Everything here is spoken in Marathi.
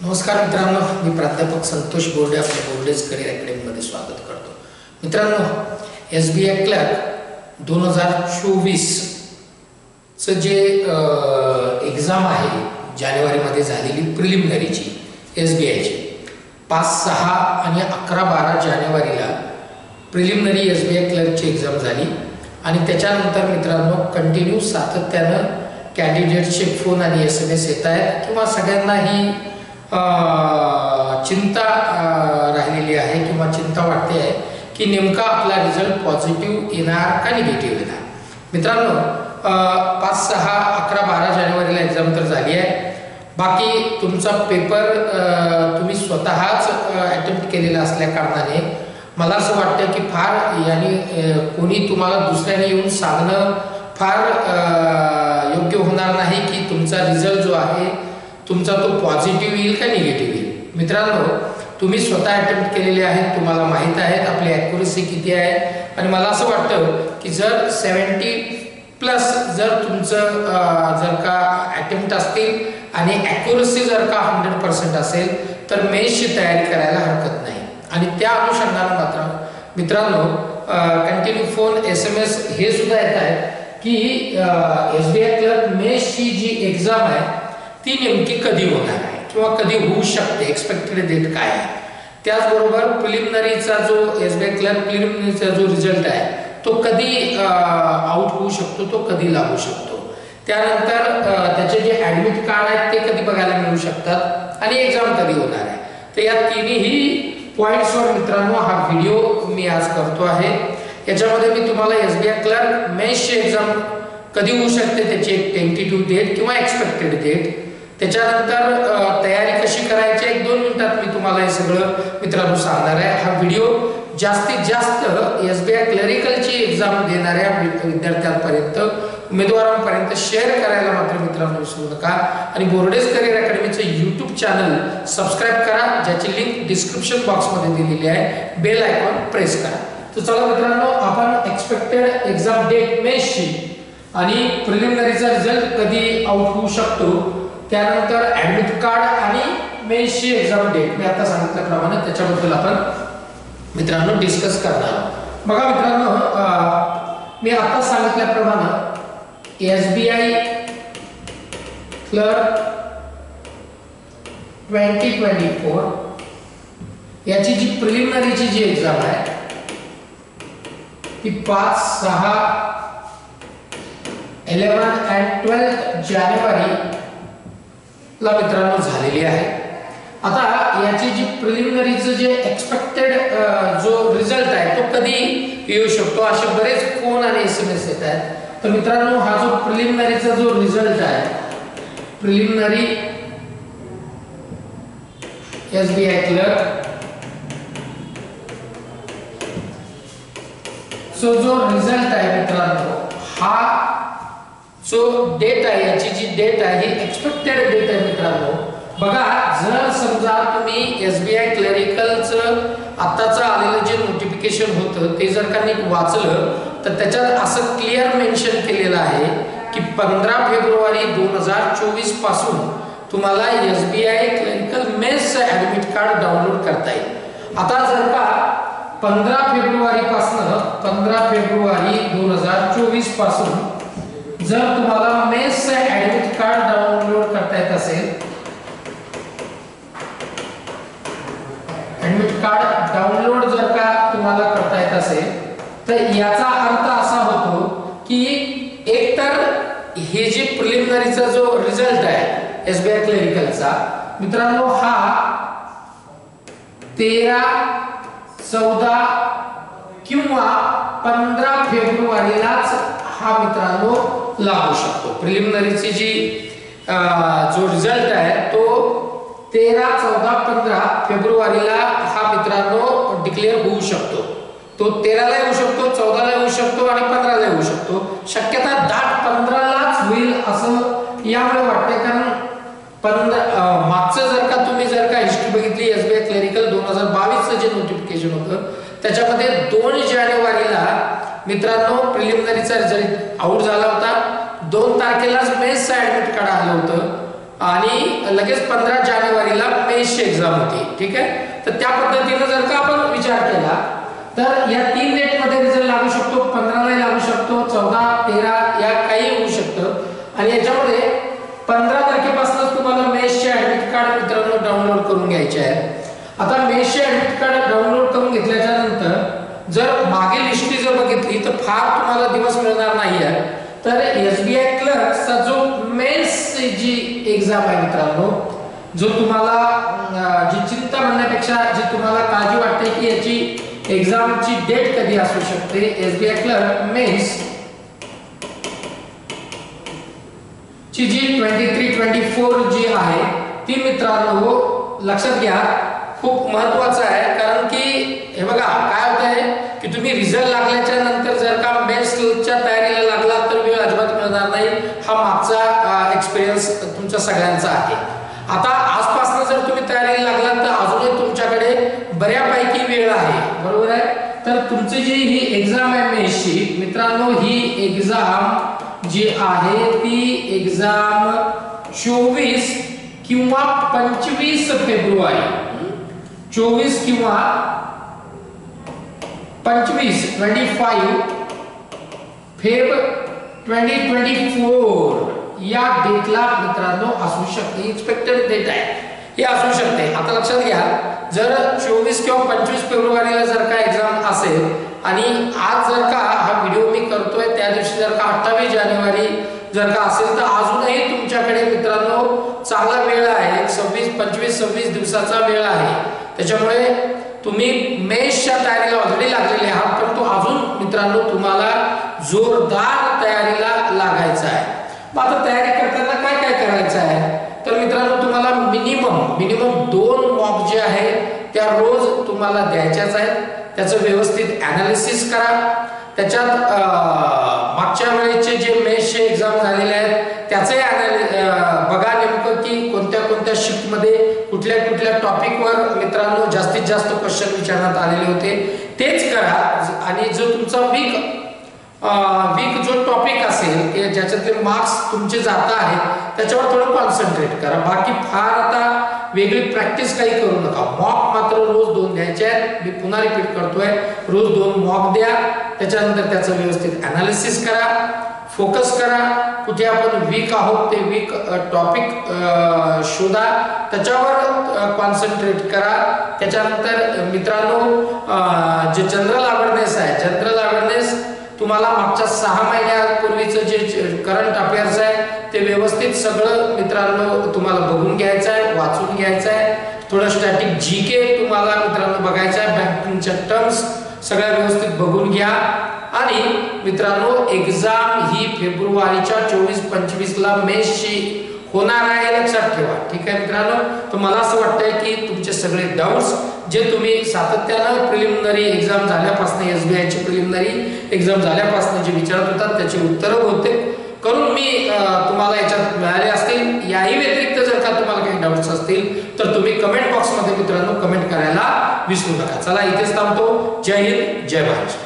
नमस्कार मित्रांनो, मी प्राध्यापक संतोष बोर्डे आपल्या बोर्डेज करिअर अकॅडमीमध्ये स्वागत करतो. मित्रांनो, SBI क्लर्क 2024 चं जे एक्झाम आहे जानेवारीमध्ये झालेली प्रिलिमिनरीची SBIची 5, 6 आणि 11, 12 जानेवारीला प्रिलिमिनरी SBI क्लर्कची एक्झाम झाली आणि त्याच्यानंतर मित्रांनो कंटिन्यू सातत्यानं कॅन्डिडेटचे फोन आणि SMS येत आहेत किंवा सगळ्यांना ही चिंता राहिलेली आहे किंवा चिंता वाटते आहे की नेमका आपला रिझल्ट पॉझिटिव्ह येणार का निगेटिव्ह येणार. मित्रांनो 5, 6, 11, 12 जानेवारीला एक्झाम तर झाली आहे. बाकी तुमचा पेपर तुम्ही स्वतःच अटेम्प्ट केलेला असल्या कारणाने मला असं वाटतं की फार याने कोणी तुम्हाला दुसऱ्याने येऊन सांगणं फार योग्य होणार नाही की तुमचा रिझल्ट जो आहे तुमचा तो पॉझिटिव्ह येईल का निगेटिव्ह येईल. मित्रांनो, तुम्ही स्वतः अटेम्प्ट केलेले आहेत, तुम्हाला माहीत आहेत आपली ॲक्युरसी किती आहे आणि मला असं वाटतं की जर 70+ जर तुमचं जर का अटेम्प्ट असतील आणि ॲक्युरसी जर का 100% असेल तर मेन्सची तयारी करायला हरकत नाही. आणि त्या अनुषंगाने मात्र मित्रांनो कंटिन्यू फोन SMS हे सुद्धा येत आहेत की SBI क्लर्क मेन्सची जी एक्झाम आहे ती नेमकी कधी होणार आहे किंवा कधी होऊ शकते, एक्सपेक्टेड डेट काय आहे. त्याचबरोबर प्रिलिमिनरीचा जो SBI क्लर्क प्रिलिमिनरीचा जो रिझल्ट आहे तो कधी आउट होऊ शकतो, तो कधी लागू शकतो. त्यानंतर त्याचे जे ॲडमिट कार्ड आहेत ते कधी बघायला मिळू शकतात आणि एक्झाम कधी होणार आहे. तर या तिन्ही पॉईंट्सवर मित्रांनो हा व्हिडिओ मी आज करतो आहे. याच्यामध्ये मी तुम्हाला SBI क्लर्क मेन्सची एक्झाम कधी होऊ शकते त्याची एक टेंटेटिव्ह डेट किंवा एक्सपेक्टेड डेट, त्याच्यानंतर तयारी कशी करायची 1-2 मिनिटात मी तुम्हाला हे सगळं मित्रांनो सांगणार आहे. हा व्हिडिओ जास्तीत जास्त SBI क्लरिकलची एक्झाम देणाऱ्या विद्यार्थ्यांपर्यंत, उमेदवारांपर्यंत शेअर करायला मात्र मित्रांनो विसरू नका. आणि बोर्डेज करिअर अकॅडमीचं YouTube चॅनल सबस्क्राईब करा, ज्याची लिंक डिस्क्रिप्शन बॉक्समध्ये दिलेली आहे. बेल आयकॉन प्रेस करा. तर चला मित्रांनो, आपण एक्सपेक्टेड एक्झाम डेट मेन्सची आणि प्रिलिमिनरीचा रिझल्ट कधी आउट होऊ शकतो, त्यानंतर ॲडमिट कार्ड आणि मेन्सची एक्झाम डेट मी आता सांगितल्याप्रमाणे त्याच्याबद्दल आपण मित्रांनो डिस्कस करणार आहोत. बघा मित्रांनो, मी आता सांगितल्याप्रमाणे SBI क्लर्क 2024 याची जी प्रिलिमिनरीची जी एक्झाम आहे ती 5, 6, 11 and 12 जानेवारी ला मित्रांनो झालेली आहे. आता याची जी प्रिलिमिनरीचं जे एक्सपेक्टेड जो रिझल्ट आहे तो कधी येऊ शकतो असे बरेच फोन आणि SMS येत आहेत. तर मित्रांनो, हा जो प्रिलिमिनरीचा जो रिझल्ट आहे, प्रिलिमिनरी SBI क्लर्क जो रिझल्ट आहे मित्रांनो, हा जो डेट आहे याची जी डेट आहे ही एक्सपेक्टेड डेट आहे मित्रांनो. बघा, जर समजा तुम्ही SBI क्लरिकलचं आताचं आलेलं जे नोटिफिकेशन होतं ते जर का नीट वाचलं तर त्याच्यात असं क्लिअर मेन्शन केलेलं आहे की 15 फेब्रुवारी 2024 पासून तुम्हाला SBI क्लरिकल मेन्सचं ॲडमिट कार्ड डाउनलोड करता येईल. आता जर का 15 फेब्रुवारी 2024 पासून जर तुम्हाला मेन्सचं ॲडमिट कार्ड डाउनलोड करता येत असेल, ॲडमिट कार्ड डाउनलोड जर का तुम्हाला करता येत असेल तर याचा अर्थ असा होतो की एकतर हे जे प्रिलिमिनरीचा जो रिझल्ट आहे SBI क्लरिकलचा मित्रांनो हा 13, 14 किंवा 15 फेब्रुवारीलाच हा मित्रांनो लागू शकतो. प्रिलिमिनरीची जी जो रिझल्ट आहे तो 13, 14, 15 फेब्रुवारीला हा मित्रांनो डिक्लेअर होऊ शकतो. तो 13ला येऊ शकतो, 14ला येऊ शकतो आणि 15ला येऊ शकतो. शक्यता दाट 15लाच होईल असं यामुळे वाटते, कारण मागचं जर का तुम्ही जर का हिस्ट्री बघितली SBI क्लरिकल 2022चं जे नोटिफिकेशन होतं त्याच्यामध्ये 2 जानेवारीला मित्रांनो प्रिलिमिनरीचा रिझल्ट आउट झाला होता. 2 तारखेलाच मेन्सचं ॲडमिट कार्ड आलं होतं आणि लगेच 15 जानेवारीला मेन्सची एक्झाम होती, ठीक आहे. तर त्या पद्धतीने जर का आपण विचार केला तर या 3 डेटमध्ये रिझल्ट लागू शकतो, 15ला लागू शकतो, 14, 13 या काही होऊ शकतं. आणि याच्यामध्ये 15 तारखेपासूनच तुम्हाला मेन्सचे ऍडमिट कार्ड मित्रांनो डाउनलोड करून घ्यायचे आहे. आता मेन्सचे ऍडमिट कार्ड डाउनलोड करून घेतल्याच्या नंतर जर मागील हिस्ट्री जर बघितली तर फार तुम्हाला दिवस मिळणार नाही आहे. तर एसबीआय क्लर्कचा जो मेन्स जी एक्झाम आहे मित्रांनो, जो तुम्हाला जी चिंता म्हणण्यापेक्षा जी तुम्हाला काळजी वाटते की याची एक्झामची डेट कधी असू शकते, एसबीआय क्लर्क मेन्स ची जी 23-24 जी आहे ती मित्रांनो लक्षात घ्या, खूप महत्त्वाचं आहे. कारण की हे बघा काय होत आहे की तुम्ही रिझल्ट लागल्याच्या नंतर जर का मेन्सच्या तयारीला लागला तर वेळ अजिबात मिळणार नाही. हा मागचा एक्सपिरियन्स तुमच्या सगळ्यांचा आहे. आता आजपासून जर तुम्ही तयारीला लागलात तर अजूनही तुमच्याकडे बऱ्यापैकी वेळ आहे, बरोबर आहे. तर तुमची जी ही एक्झाम आहे मेन्सची मित्रांनो, ही एक्झाम जी आहे ती एक्झाम 24 किंवा 25 फेब्रुवारी, 24 किंवा 25 फेब 2024 या डेटला मित्रांनो असू शकते. एक्सपेक्टेड डेट आहे हे असू शकते. आता लक्षात घ्या, जर 24 किंवा 25 फेब्रुवारीला जर का एक्झाम असेल आणि आज जर का हा व्हिडिओ मी करतोय त्या दिवशी जर का 28 जानेवारी जर का असेल तर अजूनही तुमच्याकडे मित्रांनो चांगला वेळ आहे. 25-26 दिवसाचा वेळ आहे. त्याच्यामुळे तुम्ही मेन्सच्या तयारीला ऑलरेडी लागलेले आहात, परंतु अजून मित्रांनो तुम्हाला जोरदार तयारीला लागायचं आहे. मग आता तयारी करताना काय काय करायचं आहे तर मित्रांनो तुम्हाला मिनिमम 2 मॉक जे आहे त्या रोज तुम्हाला द्यायच्याच आहेत. त्याचं व्यवस्थित ॲनालिसिस करा. त्याच्यात मागच्या वेळेचे जे मेन्सचे एक्झाम झालेले आहेत त्याचे बघा नेमकं की कोणत्या शिफ्टमध्ये कुठल्या टॉपिकवर मित्रांनो जास्तीत जास्त क्वेश्चन विचारण्यात आलेले होते तेच करा. आणि जो तुमचा वीक जो टॉपिक असेल ज्याच्यातले मार्क्स तुमचे जात आहेत त्याच्यावर थोडं कॉन्सन्ट्रेट करा. बाकी फार आता वेगळी प्रॅक्टिस काही करू नका. मॉक मात्र रोज 2 द्यायचे आहेत. मी पुन्हा रिपीट करतोय, रोज 2 मॉक द्या. त्याच्यानंतर त्याचं व्यवस्थित ॲनालिसिस करा, फोकस करा. कुठे आपण वीक आहोत ते वीक टॉपिक शोधा, त्याच्यावर कॉन्सन्ट्रेट करा. त्याच्यानंतर मित्रांनो जे जनरल अवेअरनेस आहे, जनरल अवेअरनेस तुम्हाला मागच्या 6 महिन्यापूर्वीचं जे करंट अफेअर्स आहे ते व्यवस्थित सगळं मित्रांनो तुम्हाला बघून घ्यायचं आहे, वाचून घ्यायचं आहे. थोडं स्टॅटिक जीके तुम्हाला मित्रांनो बघायचं आहे. बँकिंगच्या टर्म्स सगळ्या व्यवस्थित बघून घ्या. आणि मित्रांनो एक्झाम ही फेब्रुवारीच्या 24-25 ला मेन्सची होणार आहे, लक्षात ठेवा. ठीक आहे मित्रांनो, तर मला असं वाटतंय की तुमचे सगळे डाउट्स जे तुम्ही सातत्यानं प्रिलिमिनरी एक्झाम झाल्यापासून एसबीआयची प्रिलिमिनरी एक्झाम झाल्यापासून जे विचारत होतात त्याची उत्तरं बहुतेक करून मी तुम्हाला याच्यात मिळाले असतील. याही व्यतिरिक्त जर का तुम्हाला काही डाउट्स असतील तर तुम्ही कमेंट बॉक्समध्ये मित्रांनो कमेंट करायला विसरू नका. चला इथेच थांबतो. जय हिंद, जय महाराष्ट्र.